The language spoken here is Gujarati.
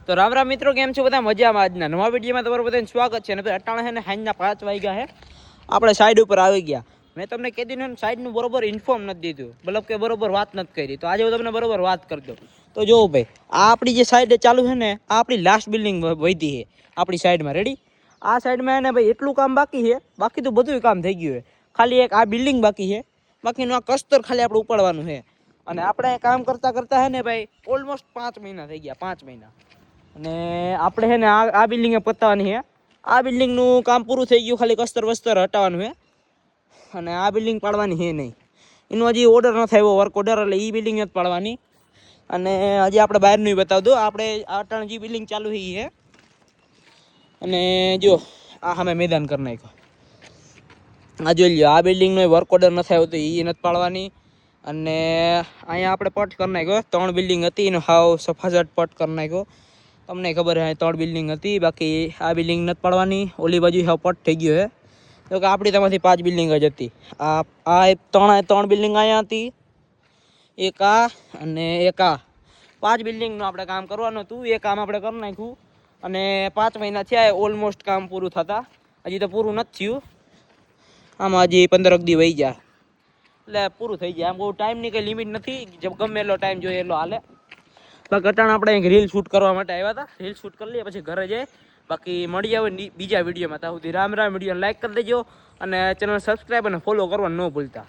તો રામ રામ મિત્રો, કેમ છો બધા? મજામાં? આજના નવા વિડીયોમાં તમારું બધાને સ્વાગત છે. ને તો અટાણે છે ને સાંજના 5 વાગ્યા છે, આપણે સાઈડ ઉપર આવી ગયા. મેં તમને કીધું ને સાઈડનું બરોબર ઇન્ફોર્મ નથી દીધું, મતલબ કે બરોબર વાત નથી કરી. તો આજે હું તમને બરોબર વાત કરી દઉં. તો જો ભાઈ, આ આપણી જે સાઈડ ચાલુ છે ને, આ આપણી લાસ્ટ બિલ્ડિંગ વધી છે આપણી સાઈડમાં. રેડી? આ સાઈડમાં એને ભાઈ એટલું કામ બાકી છે, બાકી તો બધું કામ થઈ ગયું છે. ખાલી એક આ બિલ્ડિંગ બાકી છે, બાકીનું આ કસ્તર ખાલી આપણે ઉપાડવાનું છે. અને આપણે કામ કરતા કરતા છે ને ભાઈ ઓલમોસ્ટ 5 મહિના થઈ ગયા, 5 મહિના. અને આપણે છે ને આ બિલ્ડિંગ પતાવવાની છે. આ બિલ્ડિંગનું કામ પૂરું થઈ ગયું, ખાલી કસ્તર વસ્તર હટાવવાનું છે. અને આ બિલ્ડિંગ પાડવાની છે નહીં, એનો હજી ઓર્ડર નથી આવ્યો, વર્ક ઓર્ડર, એટલે એ બિલ્ડિંગ નથી પાડવાની. અને હજી આપણે બહારનું બતાવી દો. આપણે આ ત્રણ જે બિલ્ડિંગ ચાલુ છે. અને જો આ સામે મેદાન કરી નાખ્યો, આ જોઈ લ્યો. આ બિલ્ડિંગનો વર્ક ઓર્ડર નથી આવ્યો તો એ નથી પાડવાની. અને અહીંયા આપણે પટ કરી નાખ્યો. 3 બિલ્ડિંગ હતી એનો હાવ સફાજટ પટ કરી નાખ્યો. તમને ખબર છે 3 બિલ્ડિંગ હતી, બાકી આ બિલ્ડિંગ નથી પાડવાની. ઓલી બાજુ હાવ પટ થઈ ગયો છે. તો કે આપણી તેમાંથી 5 બિલ્ડિંગ જ હતી. આ 3 બિલ્ડિંગ અહીંયા હતી, એક આ અને એક આ. 5 બિલ્ડિંગનું આપણે કામ કરવાનું હતું. એ કામ આપણે કરી નાખ્યું. અને 5 મહિના થયા ઓલમોસ્ટ કામ પૂરું થતા. હજી તો પૂરું નથી થયું. આમાં હજી 15 દી વહી ગયા એટલે પૂરું થઈ જાય. આમ બહુ ટાઈમની કંઈ લિમિટ નથી, ગમે એટલો ટાઈમ જોઈએ એટલો હાલે. બાકી અટાણે આપણે એક રીલ શૂટ કરવા માટે આવ્યા હતા. રીલ શૂટ કરી લઈએ પછી ઘરે જઈએ. બાકી મળી આવે બીજા વિડીયોમાં. ત્યાં સુધી રામ રામ. વિડીયોને લાઈક કરી દેજો અને ચેનલ સબસ્ક્રાઈબ અને ફોલો કરવાનું ન ભૂલતા.